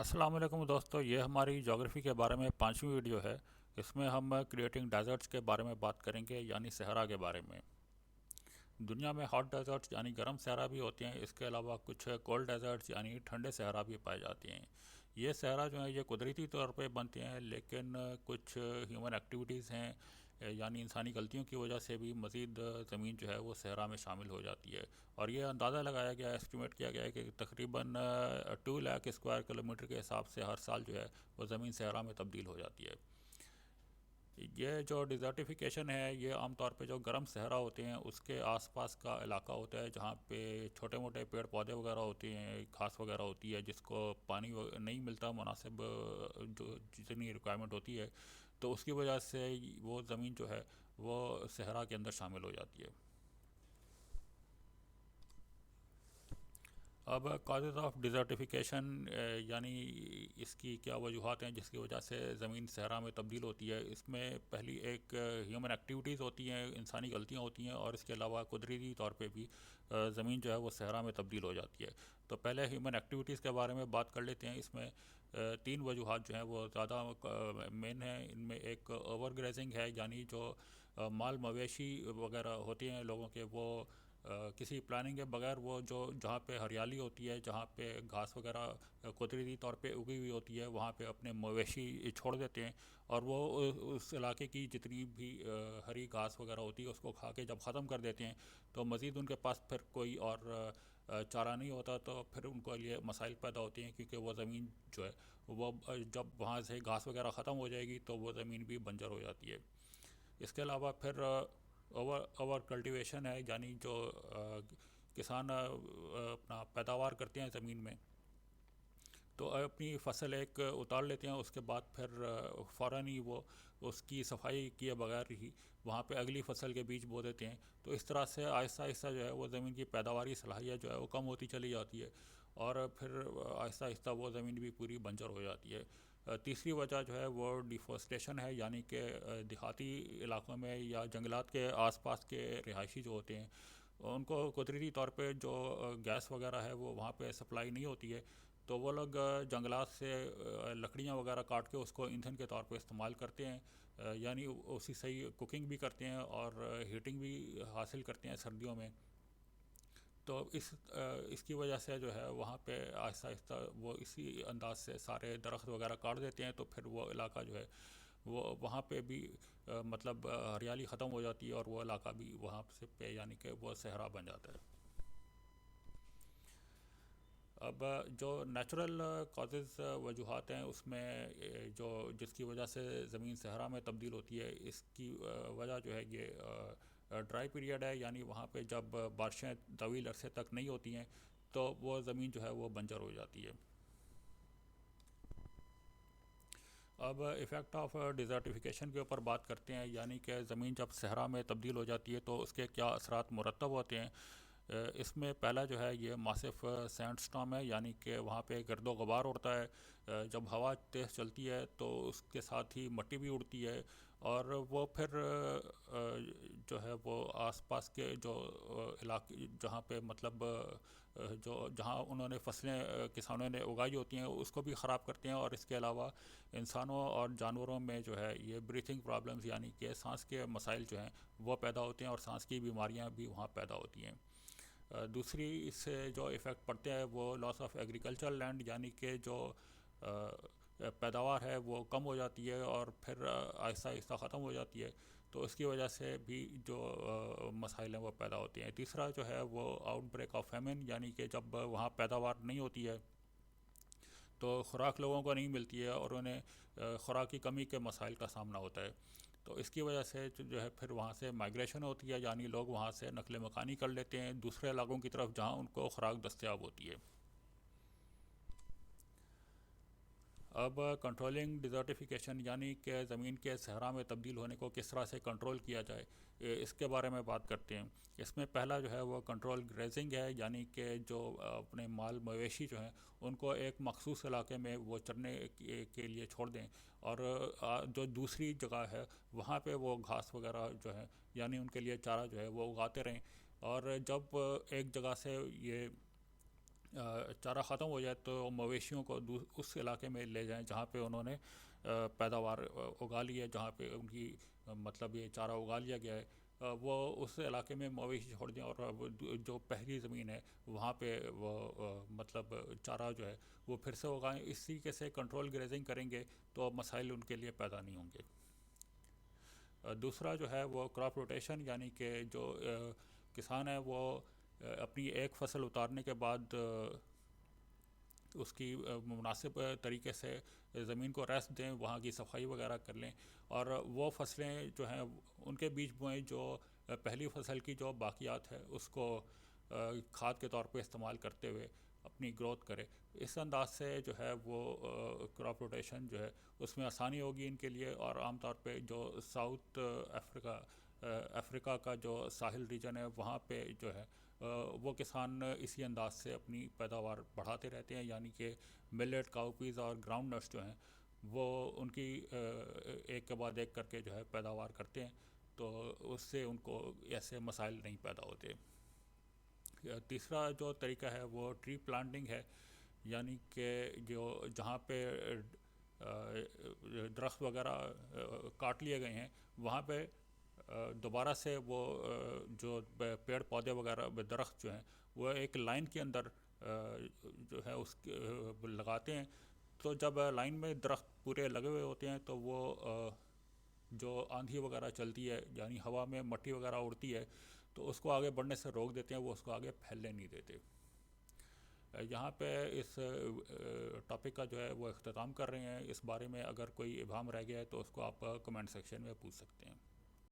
السلام علیکم دوستو، یہ ہماری جغرافی کے بارے میں پانچویں ویڈیو ہے۔ اس میں ہم کریٹنگ ڈیزرٹس کے بارے میں بات کریں گے، یعنی صحرا کے بارے میں۔ دنیا میں ہاٹ ڈیزرٹس یعنی گرم صحرا بھی ہوتے ہیں، اس کے علاوہ کچھ کولڈ ڈیزرٹس یعنی ٹھنڈے صحرا بھی پائے جاتے ہیں۔ یہ صحرا جو ہیں یہ قدرتی طور پہ بنتے ہیں، لیکن کچھ ہیومن ایکٹیویٹیز ہیں، یعنی انسانی غلطیوں کی وجہ سے بھی مزید زمین جو ہے وہ صحرا میں شامل ہو جاتی ہے۔ اور یہ اندازہ لگایا گیا، ایسٹیمیٹ کیا گیا ہے کہ تقریباً 2 لاکھ اسکوائر کلومیٹر کے حساب سے ہر سال جو ہے وہ زمین صحرا میں تبدیل ہو جاتی ہے۔ یہ جو ڈیزرٹیفیکیشن ہے یہ عام طور پہ جو گرم صحرا ہوتے ہیں اس کے آس پاس کا علاقہ ہوتا ہے، جہاں پہ چھوٹے موٹے پیڑ پودے وغیرہ ہوتے ہیں، گھاس وغیرہ ہوتی ہے، جس کو پانی نہیں ملتا مناسب، جو جتنی ریکوائرمنٹ ہوتی ہے، تو اس کی وجہ سے وہ زمین جو ہے وہ صحرا کے اندر شامل ہو جاتی ہے۔ اب کازز آف ڈیزرٹیفیکیشن، یعنی اس کی کیا وجوہات ہیں جس کی وجہ سے زمین صحرا میں تبدیل ہوتی ہے۔ اس میں پہلی ایک ہیومن ایکٹیویٹیز ہوتی ہیں، انسانی غلطیاں ہوتی ہیں، اور اس کے علاوہ قدرتی طور پہ بھی زمین جو ہے وہ صحرا میں تبدیل ہو جاتی ہے۔ تو پہلے ہیومن ایکٹیویٹیز کے بارے میں بات کر لیتے ہیں۔ اس میں تین وجوہات جو ہیں وہ زیادہ مین ہیں۔ ان میں ایک اوور گریزنگ ہے، یعنی جو مال مویشی وغیرہ ہوتے ہیں لوگوں کے، وہ کسی پلاننگ کے بغیر وہ جو جہاں پہ ہریالی ہوتی ہے، جہاں پہ گھاس وغیرہ قدرتی طور پہ اگی ہوئی ہوتی ہے، وہاں پہ اپنے مویشی چھوڑ دیتے ہیں، اور وہ اس علاقے کی جتنی بھی ہری گھاس وغیرہ ہوتی ہے اس کو کھا کے جب ختم کر دیتے ہیں تو مزید ان کے پاس پھر کوئی اور چارہ نہیں ہوتا، تو پھر ان کو لیے مسائل پیدا ہوتے ہیں، کیونکہ وہ زمین جو ہے وہ جب وہاں سے گھاس وغیرہ ختم ہو جائے گی تو وہ زمین بھی بنجر ہو جاتی ہے۔ اس کے علاوہ پھر اوور کلٹیویشن ہے، یعنی جو کسان اپنا پیداوار کرتے ہیں زمین میں، تو اپنی فصل ایک اتار لیتے ہیں، اس کے بعد پھر فوراً ہی وہ اس کی صفائی کیے بغیر ہی وہاں پہ اگلی فصل کے بیج بو دیتے ہیں۔ تو اس طرح سے آہستہ آہستہ جو ہے وہ زمین کی پیداواری صلاحیت جو ہے وہ کم ہوتی چلی جاتی ہے، اور پھر آہستہ آہستہ وہ زمین بھی پوری بنجر ہو جاتی ہے۔ تیسری وجہ جو ہے وہ ڈیفورسٹیشن ہے، یعنی کہ دیہاتی علاقوں میں یا جنگلات کے آس پاس کے رہائشی جو ہوتے ہیں ان کو قدرتی طور پہ جو گیس وغیرہ ہے وہ وہاں پہ سپلائی نہیں ہوتی ہے، تو وہ لوگ جنگلات سے لکڑیاں وغیرہ کاٹ کے اس کو ایندھن کے طور پہ استعمال کرتے ہیں، یعنی اسی صحیح کوکنگ بھی کرتے ہیں اور ہیٹنگ بھی حاصل کرتے ہیں سردیوں میں۔ تو اس کی وجہ سے جو ہے وہاں پہ آہستہ آہستہ وہ اسی انداز سے سارے درخت وغیرہ کاٹ دیتے ہیں، تو پھر وہ علاقہ جو ہے وہ وہاں پہ بھی مطلب ہریالی ختم ہو جاتی ہے، اور وہ علاقہ بھی وہاں سے پہ یعنی کہ وہ صحرا بن جاتا ہے۔ اب جو نیچرل کازز وجوہات ہیں اس میں جو جس کی وجہ سے زمین صحرا میں تبدیل ہوتی ہے، اس کی وجہ جو ہے یہ ڈرائی پیریڈ ہے، یعنی وہاں پہ جب بارشیں طویل عرصے تک نہیں ہوتی ہیں تو وہ زمین جو ہے وہ بنجر ہو جاتی ہے۔ اب ایفیکٹ آف ڈیزرٹیفیکیشن کے اوپر بات کرتے ہیں، یعنی کہ زمین جب صحرا میں تبدیل ہو جاتی ہے تو اس کے کیا اثرات مرتب ہوتے ہیں۔ اس میں پہلا جو ہے یہ ماسف سینڈ سٹارم ہے، یعنی کہ وہاں پہ گرد و غبار اڑتا ہے، جب ہوا تیز چلتی ہے تو اس کے ساتھ ہی مٹی بھی اڑتی ہے، اور وہ پھر جو ہے وہ آس پاس کے جو علاقے جہاں پہ مطلب جو جہاں انہوں نے فصلیں کسانوں نے اگائی ہوتی ہیں اس کو بھی خراب کرتے ہیں، اور اس کے علاوہ انسانوں اور جانوروں میں جو ہے یہ بریتھنگ پرابلمز، یعنی کہ سانس کے مسائل جو ہیں وہ پیدا ہوتے ہیں، اور سانس کی بیماریاں بھی وہاں پیدا ہوتی ہیں۔ دوسری اس سے جو ایفیکٹ پڑتے ہیں وہ لاس آف ایگریکلچرل لینڈ، یعنی کہ جو پیداوار ہے وہ کم ہو جاتی ہے اور پھر آہستہ آہستہ ختم ہو جاتی ہے، تو اس کی وجہ سے بھی جو مسائل ہیں وہ پیدا ہوتے ہیں۔ تیسرا جو ہے وہ آؤٹ بریک آف فیمن، یعنی کہ جب وہاں پیداوار نہیں ہوتی ہے تو خوراک لوگوں کو نہیں ملتی ہے، اور انہیں خوراک کی کمی کے مسائل کا سامنا ہوتا ہے، تو اس کی وجہ سے جو ہے پھر وہاں سے مائگریشن ہوتی ہے، یعنی لوگ وہاں سے نقل مکانی کر لیتے ہیں دوسرے علاقوں کی طرف جہاں ان کو خوراک دستیاب ہوتی ہے۔ اب کنٹرولنگ ڈیزرٹیفیکیشن، یعنی کہ زمین کے صحرا میں تبدیل ہونے کو کس طرح سے کنٹرول کیا جائے، اس کے بارے میں بات کرتے ہیں۔ اس میں پہلا جو ہے وہ کنٹرول گریزنگ ہے، یعنی کہ جو اپنے مال مویشی جو ہیں ان کو ایک مخصوص علاقے میں وہ چرنے کے لیے چھوڑ دیں، اور جو دوسری جگہ ہے وہاں پہ وہ گھاس وغیرہ جو ہے یعنی ان کے لیے چارہ جو ہے وہ اگاتے رہیں، اور جب ایک جگہ سے یہ چارہ ختم ہو جائے تو مویشیوں کو اس علاقے میں لے جائیں جہاں پہ انہوں نے پیداوار اگا لی ہے، جہاں پہ ان کی مطلب یہ چارہ اگا لیا گیا ہے، وہ اس علاقے میں مویشی چھوڑ دیں، اور جو پہلی زمین ہے وہاں پہ وہ مطلب چارہ جو ہے وہ پھر سے اگائیں. اس طریقے سے کنٹرول گریزنگ کریں گے تو مسائل ان کے لیے پیدا نہیں ہوں گے. دوسرا جو ہے وہ کراپ روٹیشن، یعنی کہ جو کسان ہے وہ اپنی ایک فصل اتارنے کے بعد اس کی مناسب طریقے سے زمین کو ریسٹ دیں، وہاں کی صفائی وغیرہ کر لیں، اور وہ فصلیں جو ہیں ان کے بیچ بوئیں جو پہلی فصل کی جو باقیات ہے اس کو کھاد کے طور پہ استعمال کرتے ہوئے اپنی گروتھ کرے. اس انداز سے جو ہے وہ کراپ روٹیشن جو ہے اس میں آسانی ہوگی ان کے لیے. اور عام طور پہ جو ساؤتھ افریقہ کا جو ساحل ریجن ہے وہاں پہ جو ہے وہ کسان اسی انداز سے اپنی پیداوار بڑھاتے رہتے ہیں، یعنی کہ ملیٹ، کاؤپیز اور گراؤنڈ نٹس جو ہیں وہ ان کی ایک کے بعد ایک کر کے جو ہے پیداوار کرتے ہیں، تو اس سے ان کو ایسے مسائل نہیں پیدا ہوتے. تیسرا جو طریقہ ہے وہ ٹری پلانٹنگ ہے، یعنی کہ جہاں پہ درخت وغیرہ کاٹ لیے گئے ہیں وہاں پہ دوبارہ سے وہ جو پیڑ پودے وغیرہ درخت جو ہیں وہ ایک لائن کے اندر جو ہے اس لگاتے ہیں. تو جب لائن میں درخت پورے لگے ہوئے ہوتے ہیں تو وہ جو آندھی وغیرہ چلتی ہے یعنی ہوا میں مٹی وغیرہ اڑتی ہے تو اس کو آگے بڑھنے سے روک دیتے ہیں، وہ اس کو آگے پھیلنے نہیں دیتے. یہاں پہ اس ٹاپک کا جو ہے وہ اختتام کر رہے ہیں. اس بارے میں اگر کوئی ابہام رہ گیا ہے تو اس کو آپ کمنٹ سیکشن میں پوچھ سکتے ہیں.